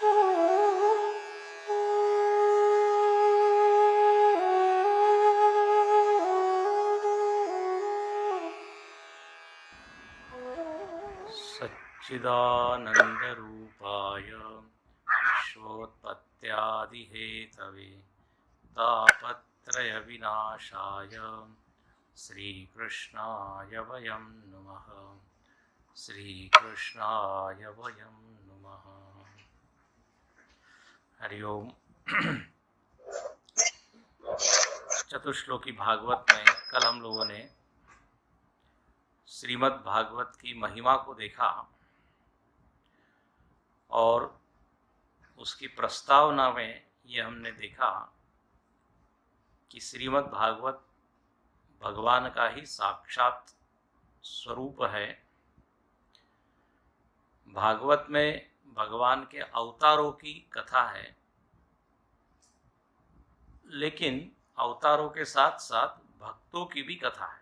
सच्चिदानन्दरूपाय विश्वोत्पत्त्यादिहेतवे तापत्रयविनाशाय श्रीकृष्णाय वयं नमः। श्रीकृष्णाय वयं नमः। हरि ओम। चतुश्लोकी भागवत में कल हम लोगों ने श्रीमद् भागवत की महिमा को देखा और उसकी प्रस्तावना में ये हमने देखा कि श्रीमद् भागवत भगवान का ही साक्षात स्वरूप है। भागवत में भगवान के अवतारों की कथा है, लेकिन अवतारों के साथ साथ भक्तों की भी कथा है।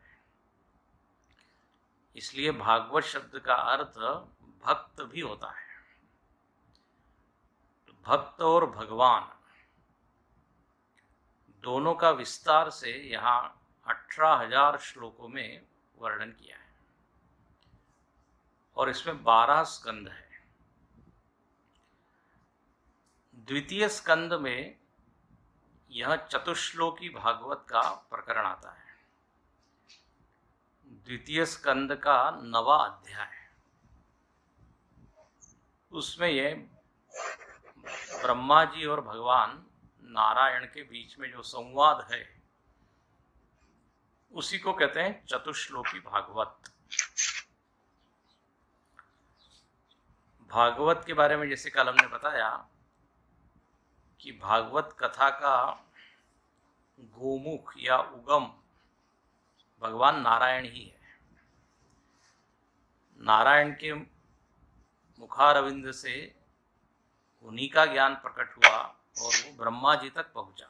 इसलिए भागवत शब्द का अर्थ भक्त भी होता है। भक्त और भगवान दोनों का विस्तार से यहाँ 18,000 श्लोकों में वर्णन किया है और इसमें 12 स्कंद है। द्वितीय स्कंद में यह चतुश्लोकी भागवत का प्रकरण आता है। द्वितीय स्कंद का 9वां अध्याय, उसमें यह ब्रह्मा जी और भगवान नारायण के बीच में जो संवाद है उसी को कहते हैं चतुश्लोकी भागवत। भागवत के बारे में जैसे कल हमने बताया कि भागवत कथा का गोमुख या उगम भगवान नारायण ही है। नारायण के मुखारविंद से उन्हीं का ज्ञान प्रकट हुआ और वो ब्रह्मा जी तक पहुंचा।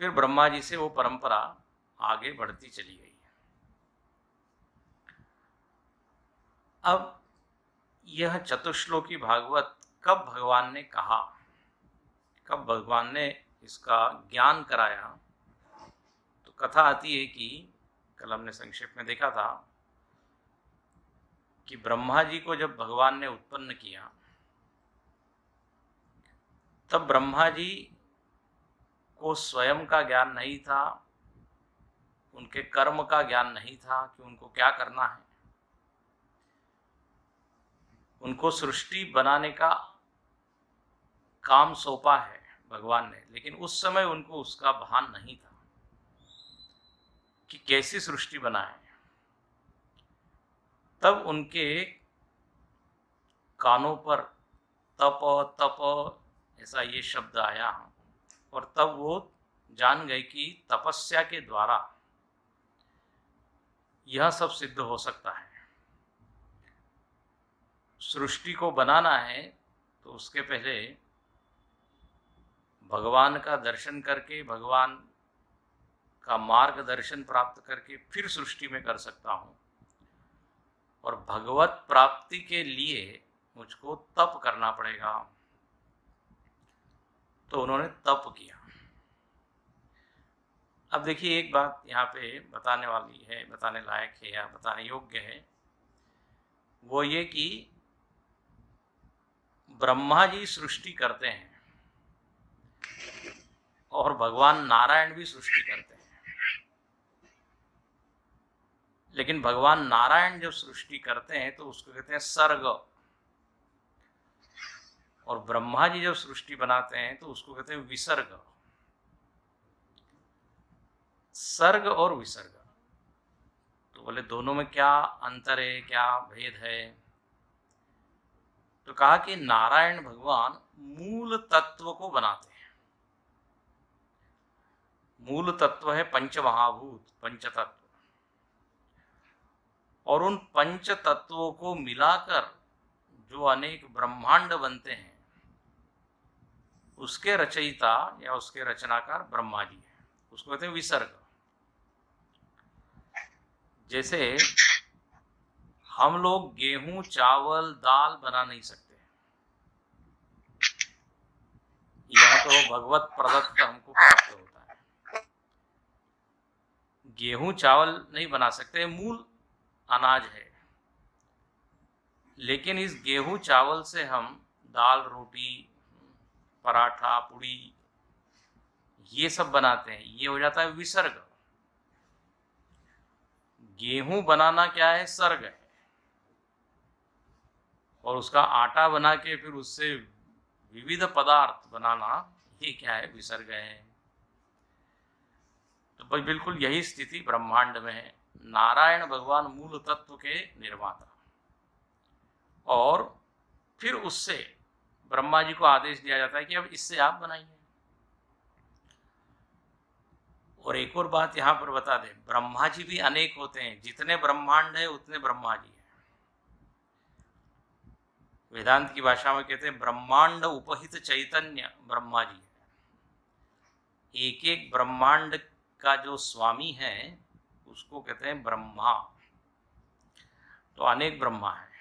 फिर ब्रह्मा जी से वो परंपरा आगे बढ़ती चली गई। अब यह चतुश्लोकी भागवत कब भगवान ने कहा, कब भगवान ने इसका ज्ञान कराया, तो कथा आती है कि कल हमने संक्षेप में देखा था कि ब्रह्मा जी को जब भगवान ने उत्पन्न किया तब ब्रह्मा जी को स्वयं का ज्ञान नहीं था, उनके कर्म का ज्ञान नहीं था कि उनको क्या करना है। उनको सृष्टि बनाने का काम सौंपा है भगवान ने, लेकिन उस समय उनको उसका भान नहीं था कि कैसी सृष्टि बनाए। तब उनके कानों पर तप तप ऐसा ये शब्द आया और तब वो जान गए कि तपस्या के द्वारा यह सब सिद्ध हो सकता है। सृष्टि को बनाना है तो उसके पहले भगवान का दर्शन करके, भगवान का मार्गदर्शन प्राप्त करके फिर सृष्टि में कर सकता हूँ। और भगवत प्राप्ति के लिए मुझको तप करना पड़ेगा। तो उन्होंने तप किया। अब देखिए, एक बात यहाँ पे बताने वाली है, बताने लायक है या बताने योग्य है, वो ये कि ब्रह्मा जी सृष्टि करते हैं और भगवान नारायण भी सृष्टि करते हैं। लेकिन भगवान नारायण जब सृष्टि करते हैं तो उसको कहते हैं सर्ग, और ब्रह्मा जी जब सृष्टि बनाते हैं तो उसको कहते हैं विसर्ग। सर्ग और विसर्ग, तो बोले दोनों में क्या अंतर है, क्या भेद है? तो कहा कि नारायण भगवान मूल तत्व को बनाते हैं। मूल तत्व है पंचमहाभूत, पंचतत्व, और उन पंच तत्वों को मिलाकर जो अनेक ब्रह्मांड बनते हैं उसके रचयिता या उसके रचनाकार ब्रह्मा जी है। उसको कहते हैं विसर्ग। जैसे हम लोग गेहूं, चावल, दाल बना नहीं सकते, यह तो भगवत प्रदत्त हमको प्राप्त होता है। गेहूं चावल नहीं बना सकते, मूल अनाज है, लेकिन इस गेहूं चावल से हम दाल, रोटी, पराठा, पूड़ी ये सब बनाते हैं। ये हो जाता है विसर्ग। गेहूं बनाना क्या है? सर्ग है। और उसका आटा बना के फिर उससे विविध पदार्थ बनाना, ये क्या है? विसर्ग है। तो भाई बिल्कुल यही स्थिति ब्रह्मांड में है। नारायण भगवान मूल तत्व के निर्माता, और फिर उससे ब्रह्मा जी को आदेश दिया जाता है कि अब इससे आप बनाइए। और एक और बात यहां पर बता दें, ब्रह्मा जी भी अनेक होते हैं। जितने ब्रह्मांड है उतने ब्रह्मा जी हैं। वेदांत की भाषा में कहते हैं ब्रह्मांड उपहित चैतन्य ब्रह्मा जी है। एक एक ब्रह्मांड का जो स्वामी है उसको कहते हैं ब्रह्मा। तो अनेक ब्रह्मा है।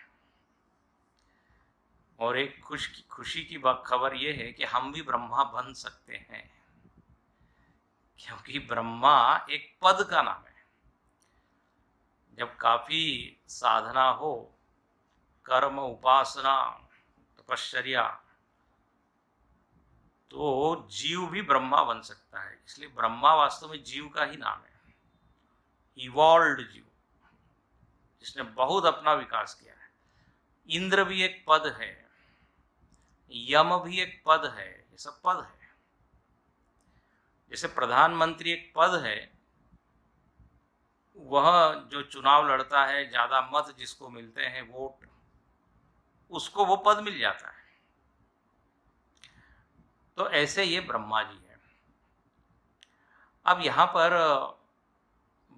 और एक खुशी की खबर यह है कि हम भी ब्रह्मा बन सकते हैं, क्योंकि ब्रह्मा एक पद का नाम है। जब काफी साधना हो, कर्म, उपासना, तपश्चर्या, तो जीव भी ब्रह्मा बन सकता है। इसलिए ब्रह्मा वास्तव में जीव का ही नाम है, इवॉल्व्ड जीव, जिसने बहुत अपना विकास किया है। इंद्र भी एक पद है, यम भी एक पद है, ये सब पद है। जैसे प्रधानमंत्री एक पद है, वह जो चुनाव लड़ता है, ज्यादा मत जिसको मिलते हैं, वोट, उसको वो पद मिल जाता है। तो ऐसे ये ब्रह्मा जी है। अब यहां पर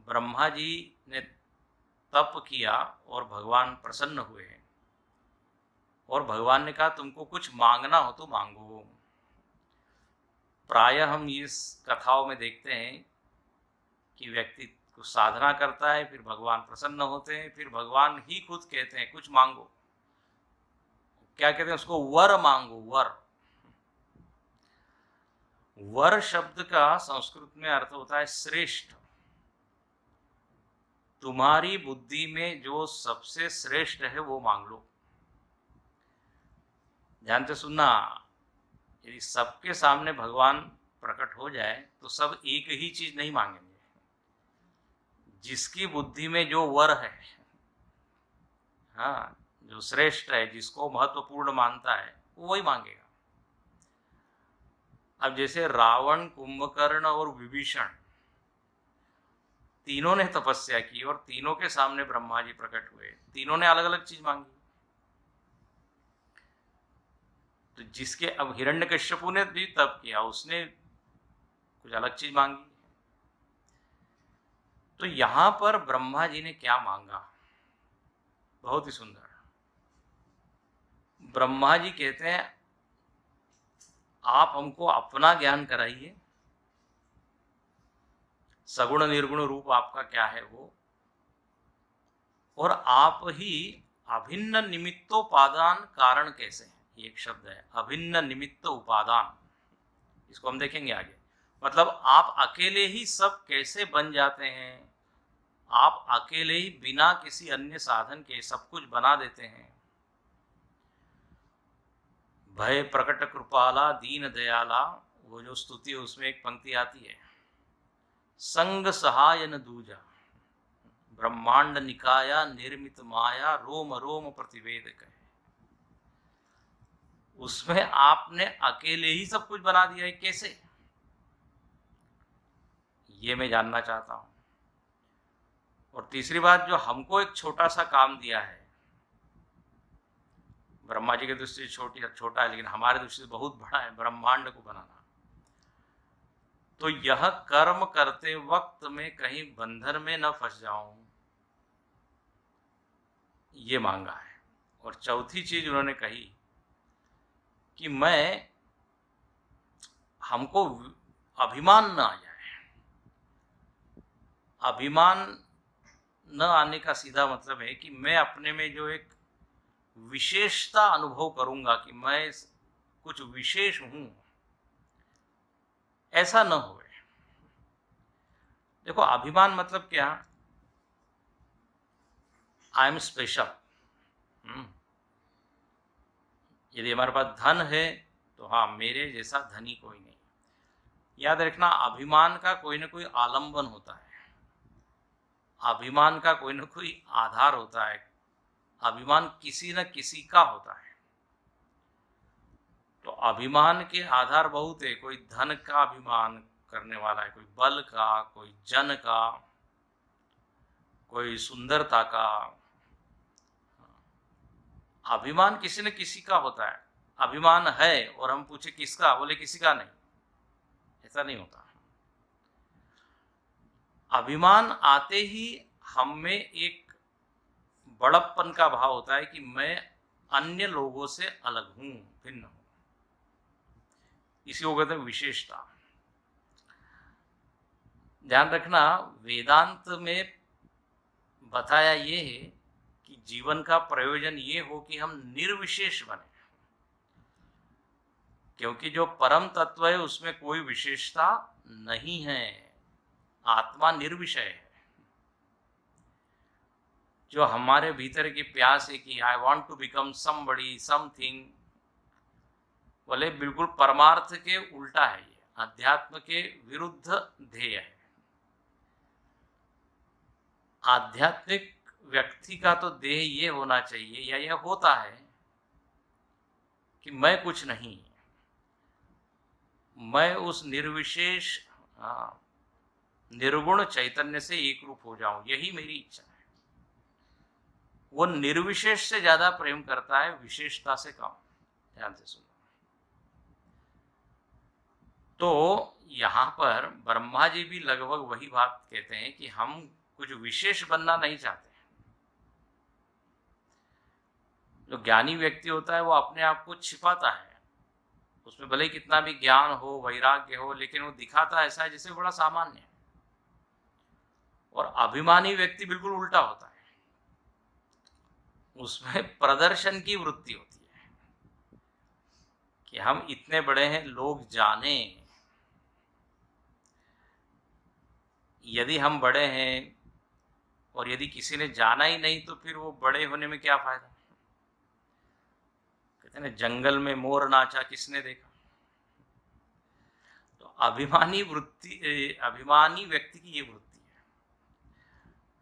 ब्रह्मा जी ने तप किया और भगवान प्रसन्न हुए, और भगवान ने कहा तुमको कुछ मांगना हो तो मांगो। प्रायः हम इस कथाओं में देखते हैं कि व्यक्ति कुछ साधना करता है, फिर भगवान प्रसन्न होते हैं, फिर भगवान ही खुद कहते हैं कुछ मांगो। क्या कहते हैं उसको? वर मांगो। वर, वर शब्द का संस्कृत में अर्थ होता है श्रेष्ठ। तुम्हारी बुद्धि में जो सबसे श्रेष्ठ है वो मांग लो। ध्यान से सुनना, यदि सबके सामने भगवान प्रकट हो जाए तो सब एक ही चीज नहीं मांगेंगे। जिसकी बुद्धि में जो वर है, हाँ, जो श्रेष्ठ है, जिसको महत्वपूर्ण मानता है, वो वही मांगेगा। अब जैसे रावण, कुंभकर्ण और विभीषण, तीनों ने तपस्या की और तीनों के सामने ब्रह्मा जी प्रकट हुए। तीनों ने अलग अलग चीज मांगी। तो जिसके, अब हिरण्यकश्यपु ने भी तप किया, उसने कुछ अलग चीज मांगी। तो यहां पर ब्रह्मा जी ने क्या मांगा? बहुत ही सुंदर। ब्रह्मा जी कहते हैं आप हमको अपना ज्ञान कराइए, सगुण निर्गुण रूप आपका क्या है वो, और आप ही अभिन्न निमित्तोपादान कारण कैसे हैं। ये एक शब्द है, अभिन्न निमित्त उपादान, इसको हम देखेंगे आगे। मतलब आप अकेले ही सब कैसे बन जाते हैं, आप अकेले ही बिना किसी अन्य साधन के सब कुछ बना देते हैं। भय प्रकट कृपाला दीन दयाला, वो जो स्तुति है उसमें एक पंक्ति आती है, संग सहायन दूजा ब्रह्मांड निकाया निर्मित माया रोम रोम प्रतिवेद कहे। उसमें आपने अकेले ही सब कुछ बना दिया है, कैसे? ये मैं जानना चाहता हूं। और तीसरी बात, जो हमको एक छोटा सा काम दिया है, ब्रह्मा जी की दृष्टि से छोटा है, लेकिन हमारी दृष्टि से बहुत बड़ा है, ब्रह्मांड को बनाना। तो यह कर्म करते वक्त में कहीं बंधन में न फंस जाऊं, ये मांगा है। और चौथी चीज उन्होंने कही कि मैं, हमको अभिमान न आ जाए। अभिमान न आने का सीधा मतलब है कि मैं अपने में जो एक विशेषता अनुभव करूंगा कि मैं कुछ विशेष हूं, ऐसा न हो। देखो, अभिमान मतलब क्या? I am special. यदि हमारे पास धन है तो हाँ, मेरे जैसा धनी कोई नहीं। याद रखना, अभिमान का कोई ना कोई आलंबन होता है, अभिमान का कोई ना कोई आधार होता है, अभिमान किसी न किसी का होता है। तो अभिमान के आधार बहुत है। कोई धन का अभिमान करने वाला है, कोई बल का, कोई जन का, कोई सुंदरता का। अभिमान किसी न किसी का होता है। अभिमान है और हम पूछे किसका, बोले किसी का नहीं, ऐसा नहीं होता। अभिमान आते ही हम में एक बड़प्पन का भाव होता है कि मैं अन्य लोगों से अलग हूं, भिन्न हूं। इसी को कहते हैं विशेषता। ध्यान रखना, वेदांत में बताया ये है कि जीवन का प्रयोजन ये हो कि हम निर्विशेष बने, क्योंकि जो परम तत्व है उसमें कोई विशेषता नहीं है। आत्मा निर्विषय है। जो हमारे भीतर की प्यास है कि I want to become somebody, something, बोले बिल्कुल परमार्थ के उल्टा है। ये अध्यात्म के विरुद्ध ध्येय है। आध्यात्मिक व्यक्ति का तो देह ये होना चाहिए, या यह होता है कि मैं कुछ नहीं, मैं उस निर्विशेष निर्गुण चैतन्य से एक रूप हो जाऊं, यही मेरी इच्छा है। वो निर्विशेष से ज्यादा प्रेम करता है विशेषता से कम। ध्यान से सुनो। तो यहां पर ब्रह्मा जी भी लगभग वही बात कहते हैं कि हम कुछ विशेष बनना नहीं चाहते। जो ज्ञानी व्यक्ति होता है वो अपने आप को छिपाता है, उसमें भले ही कितना भी ज्ञान हो, वैराग्य हो, लेकिन वो दिखाता ऐसा है जैसे बड़ा सामान्य है। और अभिमानी व्यक्ति बिल्कुल उल्टा होता है, उसमें प्रदर्शन की वृत्ति होती है कि हम इतने बड़े हैं, लोग जाने। यदि हम बड़े हैं और यदि किसी ने जाना ही नहीं तो फिर वो बड़े होने में क्या फायदा? कहते हैं जंगल में मोर नाचा, किसने देखा? तो अभिमानी व्यक्ति की ये वृत्ति है।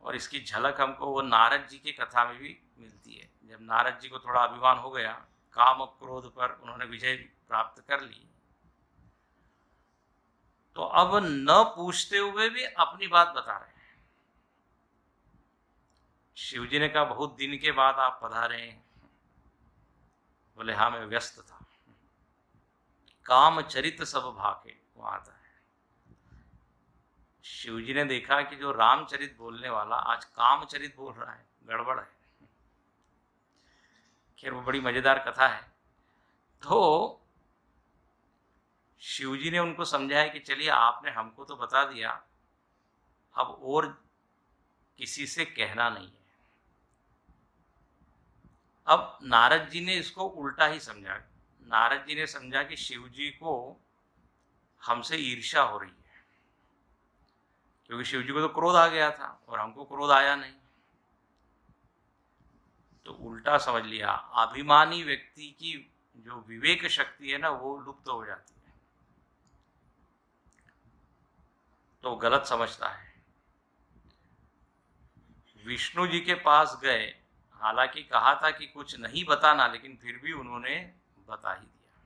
और इसकी झलक हमको वो नारद जी की कथा में भी मिलती है। जब नारद जी को थोड़ा अभिमान हो गया, काम क्रोध पर उन्होंने विजय प्राप्त कर ली, तो अब न पूछते हुए भी अपनी बात बता रहे हैं। शिवजी ने कहा बहुत दिन के बाद आप पधारे हैं। बोले हाँ, मैं व्यस्त था। काम चरित सब भाके, वो आता है। शिवजी ने देखा कि जो रामचरित बोलने वाला आज कामचरित बोल रहा है, गड़बड़ है। खैर वो बड़ी मजेदार कथा है। तो शिवजी ने उनको समझाया कि चलिए आपने हमको तो बता दिया, अब और किसी से कहना नहीं है। अब नारद जी ने इसको उल्टा ही समझा। नारद जी ने समझा कि शिवजी को हमसे ईर्ष्या हो रही है, क्योंकि शिवजी को तो क्रोध आ गया था और हमको क्रोध आया नहीं। तो उल्टा समझ लिया। अभिमानी व्यक्ति की जो विवेक शक्ति है ना, वो लुप्त हो जाती है, तो गलत समझता है। विष्णु जी के पास गए, हालांकि कहा था कि कुछ नहीं बताना, लेकिन फिर भी उन्होंने बता ही दिया।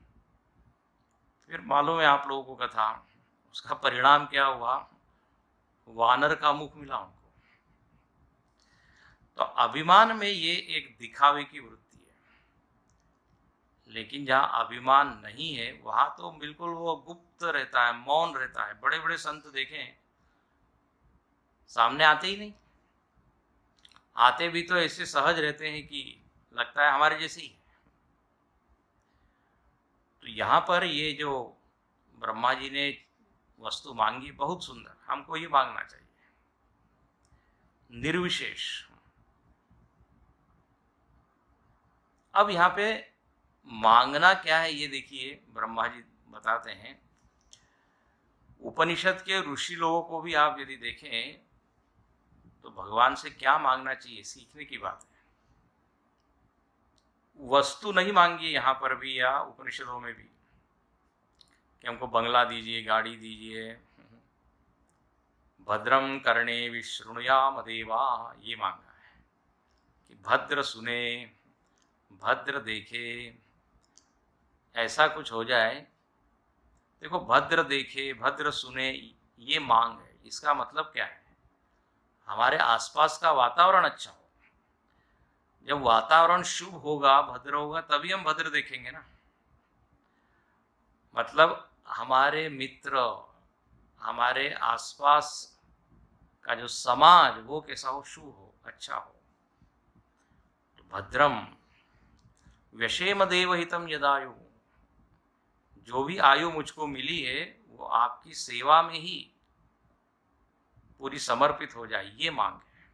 फिर मालूम है आप लोगों को कथा, उसका परिणाम क्या हुआ? वानर का मुख मिला उनको। तो अभिमान में ये एक दिखावे की वृत्ति है, लेकिन जहाँ अभिमान नहीं है वहां तो बिल्कुल वो गुप्त रहता है, मौन रहता है। बड़े बड़े संत देखें, सामने आते ही नहीं, आते भी तो ऐसे सहज रहते हैं कि लगता है हमारे जैसे ही। तो यहाँ पर ये जो ब्रह्मा जी ने वस्तु मांगी बहुत सुंदर, हमको ये मांगना चाहिए, निर्विशेष। अब यहाँ पे मांगना क्या है ये देखिए, ब्रह्मा जी बताते हैं उपनिषद के ऋषि लोगों को भी आप यदि देखें तो भगवान से क्या मांगना चाहिए, सीखने की बात है। वस्तु नहीं मांगी यहाँ पर भी या उपनिषदों में भी कि हमको बंगला दीजिए, गाड़ी दीजिए। भद्रम कर्णे विशृणुयाम देवा, ये मांगा है कि भद्र सुने, भद्र देखे, ऐसा कुछ हो जाए। देखो, भद्र देखे, भद्र सुने, ये मांग है। इसका मतलब क्या है? हमारे आसपास का वातावरण अच्छा हो। जब वातावरण शुभ होगा, भद्र होगा, तभी हम भद्र देखेंगे ना। मतलब हमारे मित्र, हमारे आसपास का जो समाज वो कैसा हो, शुभ हो, अच्छा हो। तो भद्रम व्यशेम देवहितम यदायु, जो भी आयु मुझको मिली है वो आपकी सेवा में ही पूरी समर्पित हो जाए, ये मांग है।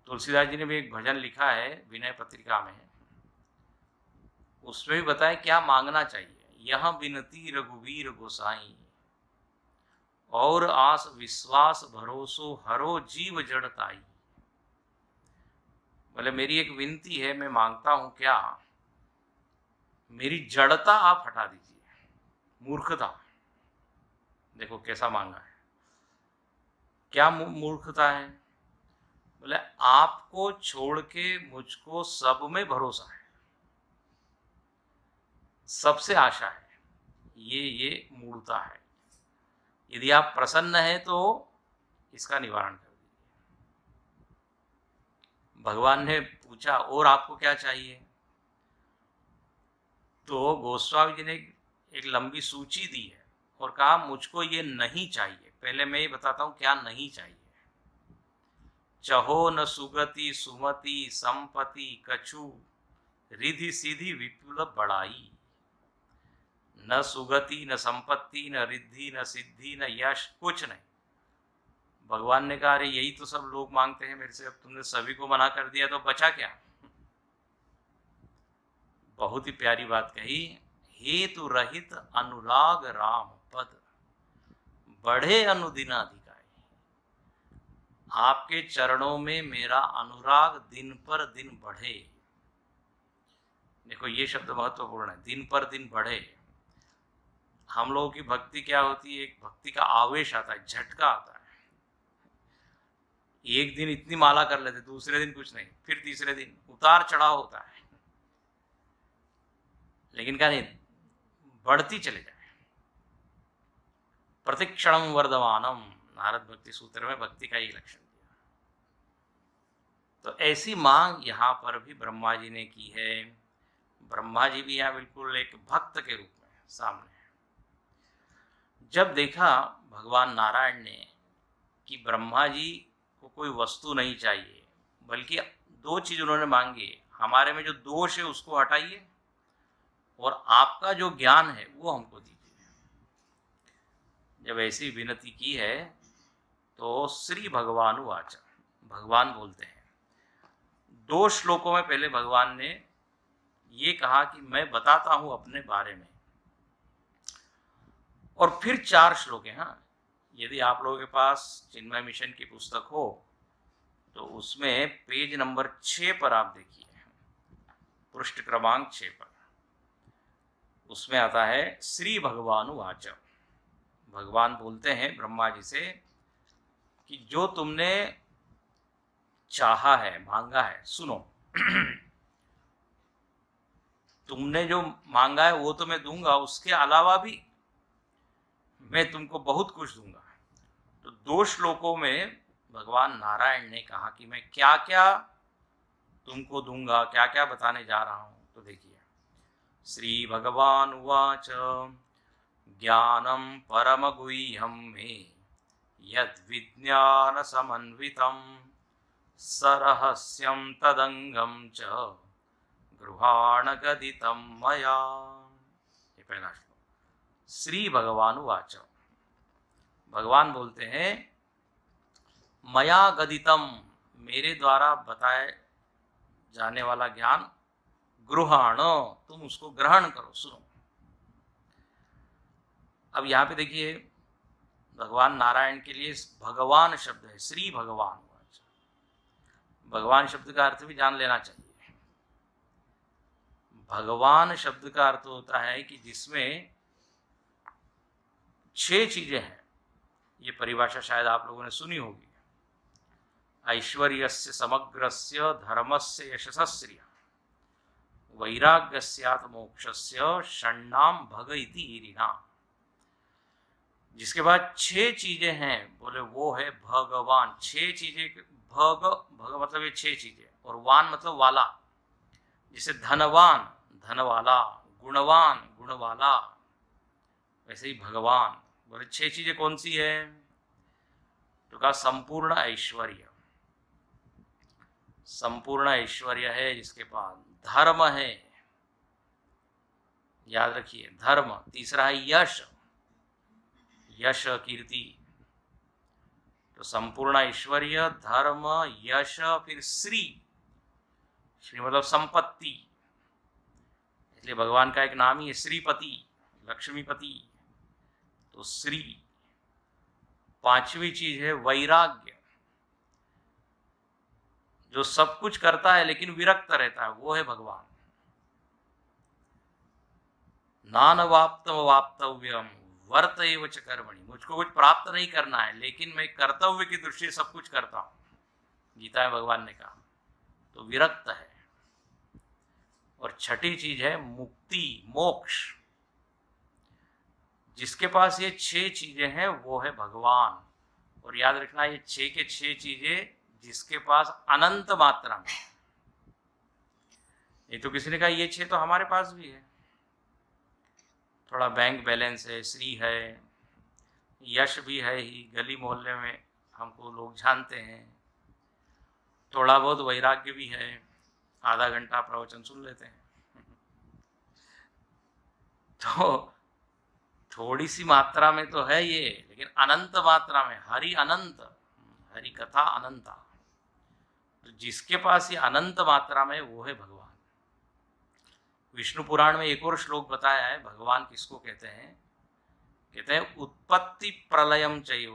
तुलसीदास जी ने भी एक भजन लिखा है विनय पत्रिका में, उसमें भी बताया क्या मांगना चाहिए। यह विनती रघुवीर गोसाई, और आस विश्वास भरोसो हरो जीव जड़ताई। बोले मेरी एक विनती है, मैं मांगता हूं क्या, मेरी जड़ता आप हटा दीजिए, मूर्खता। देखो कैसा मांगा है। क्या मूर्खता है? बोले आपको छोड़ के मुझको सब में भरोसा है, सबसे आशा है, ये मूर्खता है। यदि आप प्रसन्न हैं तो इसका निवारण कर दीजिए। भगवान ने पूछा और आपको क्या चाहिए? तो गोस्वामी जी ने एक लंबी सूची दी है और कहा मुझको ये नहीं चाहिए। पहले मैं ये बताता हूं क्या नहीं चाहिए। चहो न सुगति सुमति संपत्ति कछु, रिधि सीधी विपुल बड़ाई। न सुगति, न संपत्ति, न रिद्धि, न सिद्धि, न यश, कुछ नहीं। भगवान ने कहा अरे यही तो सब लोग मांगते हैं मेरे से, अब तुमने सभी को मना कर दिया तो बचा क्या? बहुत ही प्यारी बात कही। हेतु रहित अनुराग राम पद, बढ़े अनुदिनाधिकारी। आपके चरणों में मेरा अनुराग दिन पर दिन बढ़े। देखो ये शब्द महत्वपूर्ण है, दिन पर दिन बढ़े। हम लोगों की भक्ति क्या होती है? एक भक्ति का आवेश आता है, झटका आता है। एक दिन इतनी माला कर लेते, दूसरे दिन कुछ नहीं, फिर तीसरे दिन उतार चढ़ाव होता है। लेकिन क्या नहीं, बढ़ती चले जाए। प्रतिक्षणम वर्धमानम, नारद भक्ति सूत्र में भक्ति का ही लक्षण दिया। तो ऐसी मांग यहां पर भी ब्रह्मा जी ने की है। ब्रह्मा जी भी यहाँ बिल्कुल एक भक्त के रूप में सामने है। जब देखा भगवान नारायण ने कि ब्रह्मा जी को कोई वस्तु नहीं चाहिए, बल्कि दो चीज उन्होंने मांगी, हमारे में जो दोष है उसको हटाइए और आपका जो ज्ञान है वो हमको दीजिए। जब ऐसी विनती की है तो श्री भगवानुवाच, भगवान बोलते हैं। 2 श्लोकों में पहले भगवान ने ये कहा कि मैं बताता हूं अपने बारे में, और फिर 4 श्लोक हैं। हाँ, यदि आप लोगों के पास चिन्मय मिशन की पुस्तक हो तो उसमें पेज नंबर 6 पर आप देखिए, पृष्ठ क्रमांक 6 पर, उसमें आता है श्री भगवानुवाच। भगवान बोलते हैं ब्रह्मा जी से कि जो तुमने चाहा है, मांगा है, सुनो। तुमने जो मांगा है वो तो मैं दूंगा, उसके अलावा भी मैं तुमको बहुत कुछ दूंगा। तो 2 श्लोकों में भगवान नारायण ने कहा कि मैं क्या क्या तुमको दूंगा, क्या क्या बताने जा रहा हूं। तो देखिए, श्री भगवान उवाच ज्ञानम परम गुह्यम मे यद विज्ञान समन्वितम सरहस्यम तदंगम च गृहाण गदितम मया। ये पहला श्लोक। श्री भगवान उवाच, भगवान बोलते हैं मया गदितम, मेरे द्वारा बताए जाने वाला ज्ञान, गृहाण, तुम उसको ग्रहण करो, सुनो। अब यहाँ पे देखिए, भगवान नारायण के लिए भगवान शब्द है, श्री भगवान। भगवान शब्द का अर्थ भी जान लेना चाहिए। भगवान शब्द का अर्थ होता है कि जिसमें 6 चीजें हैं। ये परिभाषा शायद आप लोगों ने सुनी होगी। ऐश्वर्यस्य समग्रस्य धर्मस्य यशस्स्य वैराग्यस्यात् मोक्षस्य षण्णाम भग इति ईरिणा। जिसके बाद 6 चीजें हैं, बोले वो है भगवान। 6 चीजें, भग मतलब ये 6 चीजें, और वान मतलब वाला। जैसे धनवान धनवाला, गुणवान गुणवाला, वैसे ही भगवान। बोले 6 चीजें कौन सी है? तो कहा संपूर्ण ऐश्वर्य। संपूर्ण ऐश्वर्य है जिसके पास। धर्म है, याद रखिए, धर्म। तीसरा है यश, यश कीर्ति। तो संपूर्ण ऐश्वर्य, धर्म, यश, फिर श्री। श्री मतलब संपत्ति, इसलिए भगवान का एक नाम ही है श्रीपति, लक्ष्मीपति। तो श्री। 5वीं चीज है वैराग्य। जो सब कुछ करता है लेकिन विरक्त रहता है, वो है भगवान। नानवाप्तम वाप्तव्यम वर्त एव च कर्मणि। मुझको कुछ प्राप्त नहीं करना है, लेकिन मैं कर्तव्य की दृष्टि से सब कुछ करता हूं। गीता में भगवान ने कहा, तो विरक्त है। और 6ठी चीज है मुक्ति, मोक्ष। जिसके पास ये 6 चीजें हैं वो है भगवान। और याद रखना, ये 6 के 6 चीजें जिसके पास अनंत मात्रा में। ये तो किसी ने कहा ये 6 तो हमारे पास भी है। थोड़ा बैंक बैलेंस है, श्री है, यश भी है ही, गली मोहल्ले में हमको लोग जानते हैं। थोड़ा बहुत वैराग्य भी है, आधा घंटा प्रवचन सुन लेते हैं। तो थोड़ी सी मात्रा में तो है ये, लेकिन अनंत मात्रा में। हरि अनंत, हरि कथा अनंता। तो जिसके पास ये अनंत मात्रा में, वो है भगवान। विष्णु पुराण में एक और श्लोक बताया है भगवान किसको कहते हैं। कहते हैं उत्पत्ति प्रलयम चैव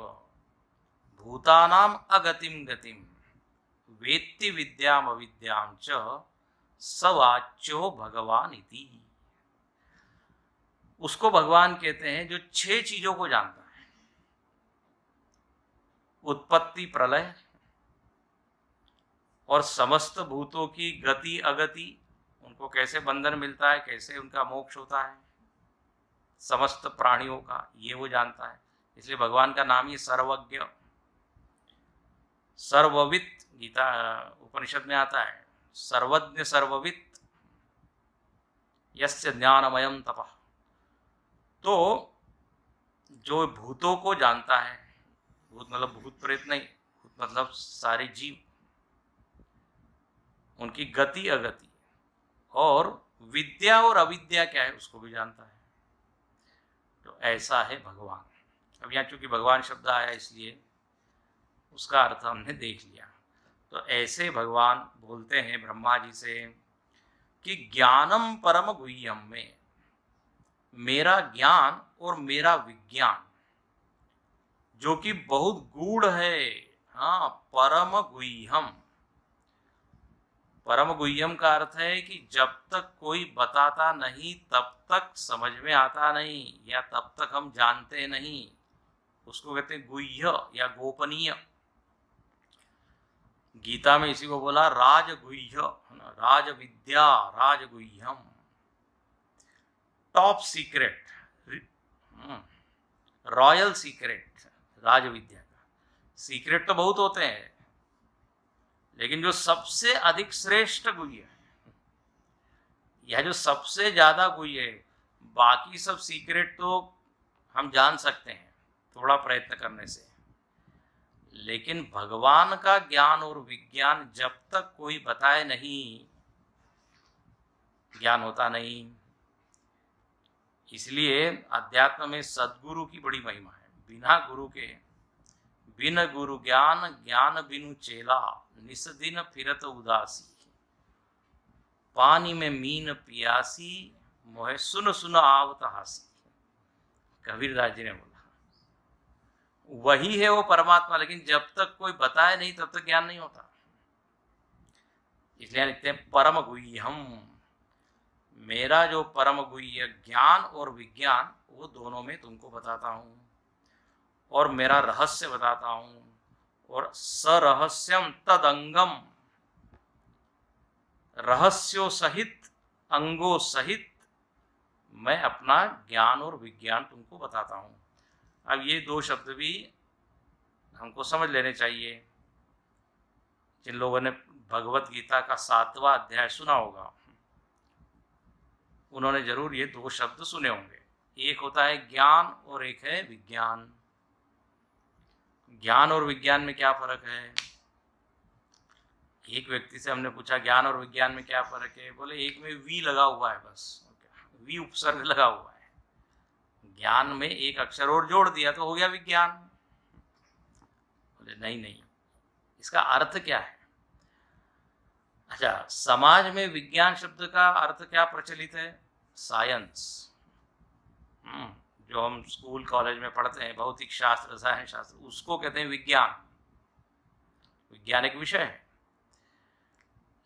भूतानाम अगतिम गतिम वेत्ति विद्याम अविद्याम च सवाच्यो भगवान इति। उसको भगवान कहते हैं जो 6 चीजों को जानता है। उत्पत्ति प्रलय, और समस्त भूतों की गति अगति, उनको कैसे बंधन मिलता है, कैसे उनका मोक्ष होता है, समस्त प्राणियों का, ये वो जानता है। इसलिए भगवान का नाम ही सर्वज्ञ, सर्ववित्। गीता उपनिषद में आता है, सर्वज्ञ सर्ववित् यस्य ज्ञानमयम तपः। तो जो भूतों को जानता है, भूत मतलब भूत प्रेत नहीं, भूत मतलब सारे जीव, उनकी गति अगति, और विद्या और अविद्या क्या है उसको भी जानता है। तो ऐसा है भगवान। अब यहाँ चूंकि भगवान शब्द आया इसलिए उसका अर्थ हमने देख लिया। तो ऐसे भगवान बोलते हैं ब्रह्मा जी से कि ज्ञानम परम गुह्यम में, मेरा ज्ञान और मेरा विज्ञान जो कि बहुत गूढ़ है। हाँ, परम गुह्यम। परम गुह्यम का अर्थ है कि जब तक कोई बताता नहीं तब तक समझ में आता नहीं, या तब तक हम जानते नहीं, उसको कहते हैं गुह्य या गोपनीय। गीता में इसी को बोला राजगुह्य, राज विद्या, राजगुह्यम, टॉप सीक्रेट, रॉयल सीक्रेट। राज विद्या का सीक्रेट तो बहुत होते हैं, लेकिन जो सबसे अधिक श्रेष्ठ गुह्य है, यह जो सबसे ज्यादा गुह्य है, बाकी सब सीक्रेट तो हम जान सकते हैं थोड़ा प्रयत्न करने से, लेकिन भगवान का ज्ञान और विज्ञान जब तक कोई बताए नहीं, ज्ञान होता नहीं। इसलिए अध्यात्म में सद्गुरु की बड़ी महिमा है। बिना गुरु के, बिन गुरु ज्ञान, ज्ञान बिनु चेला, निस दिन फिरत उदासी, पानी में मीन पियासी, मोहे सुन सुन आवत हासी। कबीरदास जी ने बोला वही है वो परमात्मा, लेकिन जब तक कोई बताए नहीं तब तक ज्ञान नहीं होता। इसलिए लिखते हैं परम गुह्यम, मेरा जो परम गुह्य ज्ञान और विज्ञान वो दोनों में तुमको बताता हूँ, और मेरा रहस्य बताता हूँ, और सरहस्यम तदंगम, रहस्यों सहित अंगों सहित मैं अपना ज्ञान और विज्ञान तुमको बताता हूँ। अब ये दो शब्द भी हमको समझ लेने चाहिए। जिन लोगों ने भगवत गीता का 7वां अध्याय सुना होगा उन्होंने जरूर ये दो शब्द सुने होंगे। एक होता है ज्ञान और एक है विज्ञान। ज्ञान और विज्ञान में क्या फर्क है? एक व्यक्ति से हमने पूछा ज्ञान और विज्ञान में क्या फर्क है? बोले एक में वी लगा हुआ है, बस वी उपसर्ग लगा हुआ है। ज्ञान में एक अक्षर और जोड़ दिया तो हो गया विज्ञान। बोले नहीं नहीं, इसका अर्थ क्या है? अच्छा, समाज में विज्ञान शब्द का अर्थ क्या प्रचलित है? साइंस। जो हम स्कूल कॉलेज में पढ़ते हैं, भौतिक शास्त्र, रसायन शास्त्र, उसको कहते हैं विज्ञान। विज्ञान एक विषय है।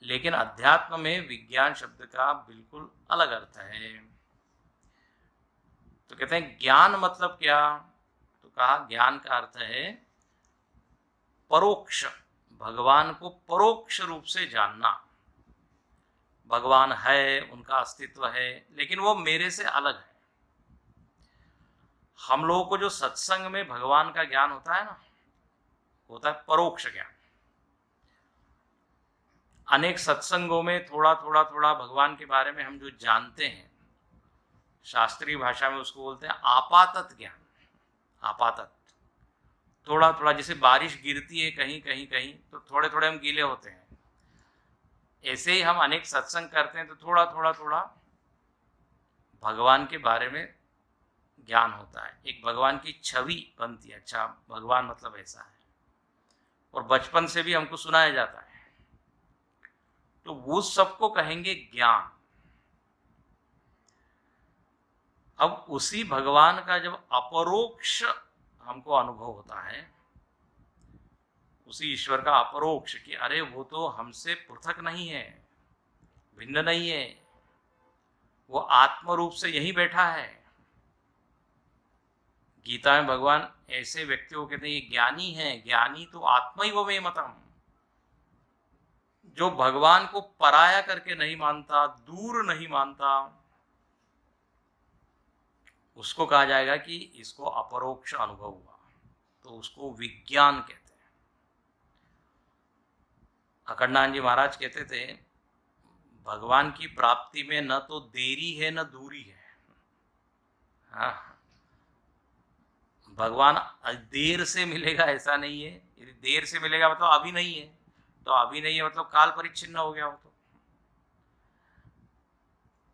लेकिन अध्यात्म में विज्ञान शब्द का बिल्कुल अलग अर्थ है। तो कहते हैं ज्ञान मतलब क्या? तो कहा ज्ञान का अर्थ है परोक्ष, भगवान को परोक्ष रूप से जानना। भगवान है, उनका अस्तित्व है, लेकिन वो मेरे से अलग है। हम लोगों को जो सत्संग में भगवान का ज्ञान होता है ना, होता है परोक्ष ज्ञान। अनेक सत्संगों में थोड़ा थोड़ा भगवान के बारे में हम जो जानते हैं, शास्त्रीय भाषा में उसको बोलते हैं आपातत ज्ञान। आपातत, थोड़ा थोड़ा, जैसे बारिश गिरती है कहीं कहीं कहीं तो थोड़े थोड़े हम गीले होते हैं, ऐसे ही हम अनेक सत्संग करते हैं तो थोड़ा थोड़ा भगवान के बारे में ज्ञान होता है। एक भगवान की छवि बनती है, अच्छा भगवान मतलब ऐसा है, और बचपन से भी हमको सुनाया जाता है, तो वो सबको कहेंगे ज्ञान। अब उसी भगवान का जब अपरोक्ष हमको अनुभव होता है, उसी ईश्वर का अपरोक्ष कि अरे वो तो हमसे पृथक नहीं है, भिन्न नहीं है, वो आत्म रूप से यही बैठा है। गीता में भगवान ऐसे व्यक्तियों को कहते हैं ये ज्ञानी है, ज्ञानी तो आत्मैव मे मतम। जो भगवान को पराया करके नहीं मानता, दूर नहीं मानता, उसको कहा जाएगा कि इसको अपरोक्ष अनुभव हुआ, तो उसको विज्ञान कहते हैं। अखंडानंद जी महाराज कहते थे भगवान की प्राप्ति में न तो देरी है न दूरी है। हाँ, भगवान देर से मिलेगा ऐसा नहीं है। यदि देर से मिलेगा मतलब अभी नहीं है, तो अभी नहीं है मतलब काल परिच्छिन्न हो गया हो।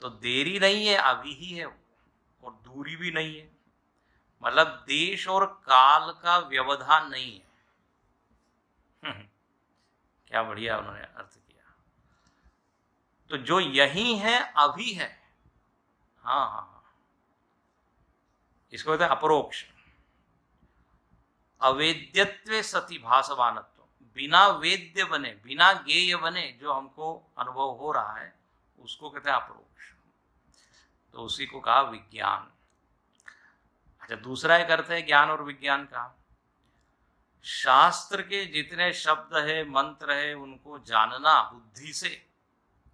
तो देरी नहीं है, अभी ही है, और दूरी भी नहीं है, मतलब देश और काल का व्यवधान नहीं है। क्या बढ़िया उन्होंने अर्थ किया। तो जो यही है अभी है। हाँ हाँ हाँ, इसको कहते हैं अपरोक्ष। अवेद्यत्वे सति भासवानत्व, बिना वेद्य बने, बिना ज्ञेय बने जो हमको अनुभव हो रहा है उसको कहते हैं अपरोक्ष। तो उसी को कहा विज्ञान। अच्छा, दूसरा एक अर्थ है ज्ञान और विज्ञान का, शास्त्र के जितने शब्द है, मंत्र है, उनको जानना बुद्धि से,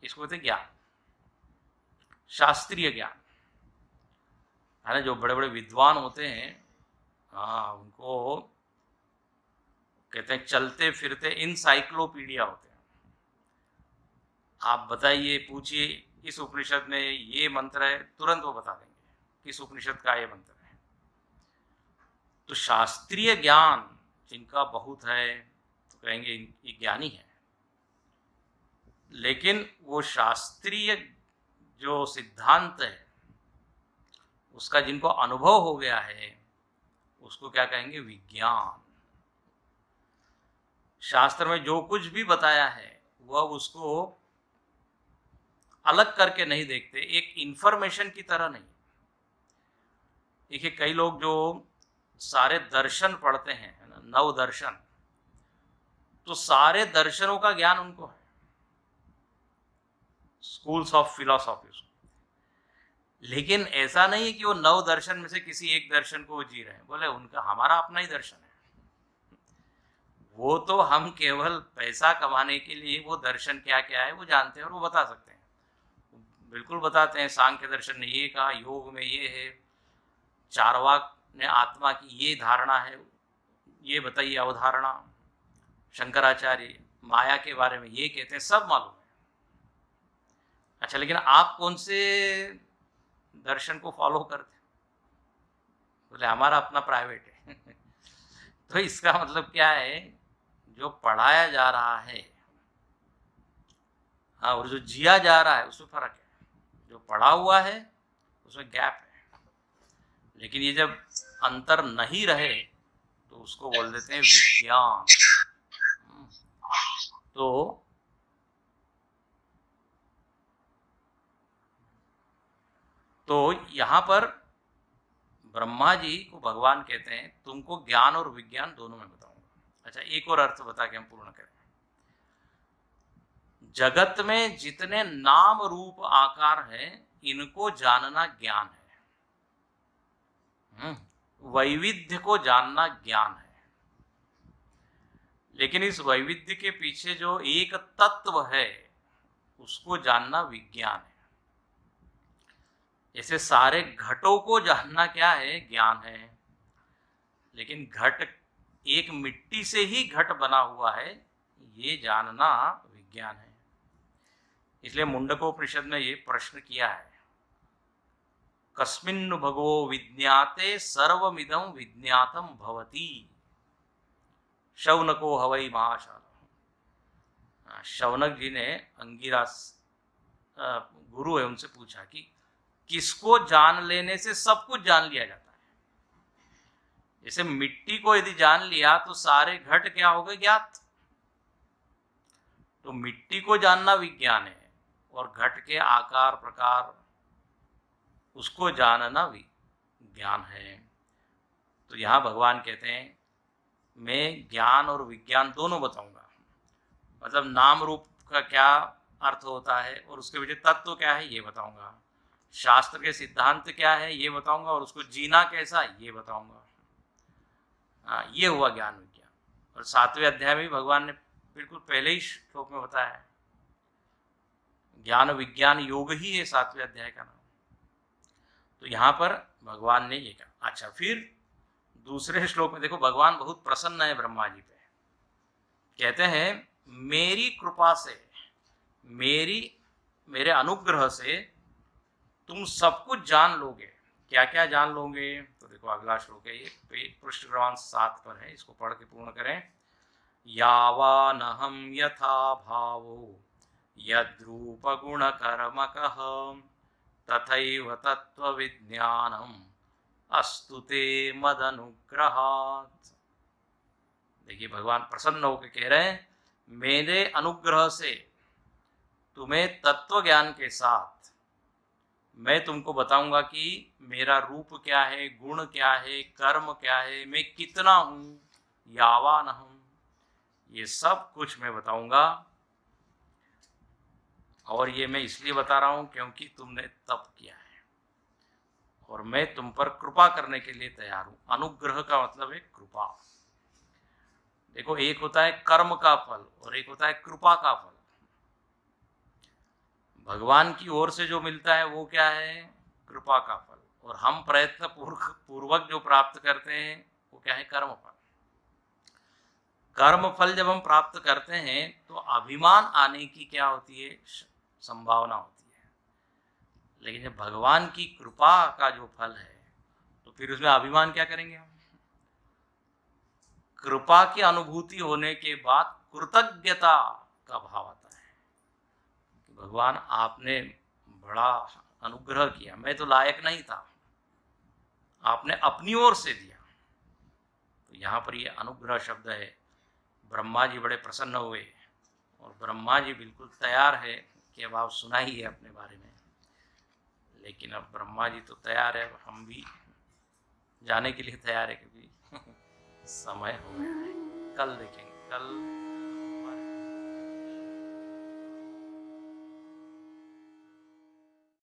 इसको कहते हैं ज्ञान, शास्त्रीय ज्ञान है ना। जो बड़े बड़े विद्वान होते हैं, हाँ, उनको कहते हैं चलते फिरते इनसाइक्लोपीडिया होते हैं। आप बताइए, पूछिए इस उपनिषद में ये मंत्र है, तुरंत वो बता देंगे किस उपनिषद का ये मंत्र है। तो शास्त्रीय ज्ञान जिनका बहुत है तो कहेंगे ये ज्ञानी है। लेकिन वो शास्त्रीय जो सिद्धांत है उसका जिनको अनुभव हो गया है उसको क्या कहेंगे? विज्ञान। शास्त्र में जो कुछ भी बताया है वह उसको अलग करके नहीं देखते, एक इंफॉर्मेशन की तरह नहीं, देखिए कई लोग जो सारे दर्शन पढ़ते हैं, है ना, नव दर्शन, तो सारे दर्शनों का ज्ञान उनको है, स्कूल्स ऑफ फिलोसॉफी। लेकिन ऐसा नहीं है कि वो नव दर्शन में से किसी एक दर्शन को वो जी रहे हैं। बोले उनका हमारा अपना ही दर्शन है, वो तो हम केवल पैसा कमाने के लिए वो दर्शन क्या क्या है वो जानते हैं और वो बता सकते हैं, बिल्कुल बताते हैं। सांख्य दर्शन ने ये कहा, योग में ये है, चारवाक ने आत्मा की ये धारणा है, ये बताइए अवधारणा, शंकराचार्य माया के बारे में ये कहते हैं, सब मालूम है। अच्छा, लेकिन आप कौन से दर्शन को फॉलो करते? बोले हमारा अपना प्राइवेट है। तो इसका मतलब क्या है, जो पढ़ाया जा रहा है, हाँ, और जो जिया जा रहा है उसमें फर्क है। जो पढ़ा हुआ है उसमें गैप है, लेकिन ये जब अंतर नहीं रहे तो उसको बोल देते हैं विज्ञान। तो यहाँ पर ब्रह्मा जी को भगवान कहते हैं तुमको ज्ञान और विज्ञान दोनों में बताऊंगा। अच्छा, एक और अर्थ बता के हम पूर्ण करें। जगत में जितने नाम रूप आकार है इनको जानना ज्ञान है, वैविध्य को जानना ज्ञान है। लेकिन इस वैविध्य के पीछे जो एक तत्व है उसको जानना विज्ञान है। जैसे सारे घटों को जानना क्या है, ज्ञान है। लेकिन घट एक मिट्टी से ही घट बना हुआ है, ये जानना विज्ञान है। इसलिए मुंडकोपनिषद में ये प्रश्न किया है, कस्मिन् भगवो विज्ञाते सर्वमिदं विज्ञातम भवति। शौनको हवै महाशाल। शौनक जी ने अंगिरास गुरु है उनसे पूछा कि किसको जान लेने से सब कुछ जान लिया जाता है। जैसे मिट्टी को यदि जान लिया तो सारे घट क्या हो गए, ज्ञात। तो मिट्टी को जानना विज्ञान है और घट के आकार प्रकार उसको जानना विज्ञान है। तो यहाँ भगवान कहते हैं मैं ज्ञान और विज्ञान दोनों बताऊंगा। मतलब नाम रूप का क्या अर्थ होता है और उसके पीछे तत्व क्या है ये बताऊंगा, शास्त्र के सिद्धांत क्या है ये बताऊंगा, और उसको जीना कैसा ये बताऊंगा। ये हुआ ज्ञान विज्ञान। और 7वें अध्याय में भगवान ने बिल्कुल पहले ही श्लोक में बताया है, ज्ञान विज्ञान योग ही है 7वें अध्याय का नाम। तो यहाँ पर भगवान ने ये कहा। अच्छा, फिर दूसरे श्लोक में देखो भगवान बहुत प्रसन्न है ब्रह्मा जी पे। कहते हैं मेरी कृपा से, मेरे अनुग्रह से तुम सब कुछ जान लोगे। क्या क्या जान लोगे? तो देखो अगला श्लोक है, ये पृष्ठ क्रमांक 7 पर है, इसको पढ़ के पूर्ण करें। यावानहं यथा भावो यद्रूप गुण कर्मकः तथैव तत्त्वविज्ञानम् अस्तु ते मदनुग्रहात्। देखिए भगवान प्रसन्न होकर कह रहे हैं मेरे अनुग्रह से तुम्हें तत्व ज्ञान के साथ मैं तुमको बताऊंगा कि मेरा रूप क्या है, गुण क्या है, कर्म क्या है, मैं कितना हूं, यावान हूं, ये सब कुछ मैं बताऊंगा। और ये मैं इसलिए बता रहा हूं क्योंकि तुमने तप किया है और मैं तुम पर कृपा करने के लिए तैयार हूं। अनुग्रह का मतलब है कृपा। देखो एक होता है कर्म का फल और एक होता है कृपा का फल। भगवान की ओर से जो मिलता है वो क्या है, कृपा का फल, और हम प्रयत्न पूर्वक जो प्राप्त करते हैं वो क्या है, कर्म फल। कर्म फल जब हम प्राप्त करते हैं तो अभिमान आने की क्या होती है, संभावना होती है। लेकिन जब भगवान की कृपा का जो फल है तो फिर उसमें अभिमान क्या करेंगे हम। कृपा की अनुभूति होने के बाद कृतज्ञता का भाव आता है कि भगवान आपने बड़ा अनुग्रह किया, मैं तो लायक नहीं था, आपने अपनी ओर से दिया। तो यहाँ पर ये अनुग्रह शब्द है। ब्रह्मा जी बड़े प्रसन्न हुए और ब्रह्मा जी बिल्कुल तैयार है कि अब आप सुनाइए अपने बारे में। लेकिन अब ब्रह्मा जी तो तैयार है, हम भी जाने के लिए तैयार है कभी समय हो गया है, कल देखेंगे, कल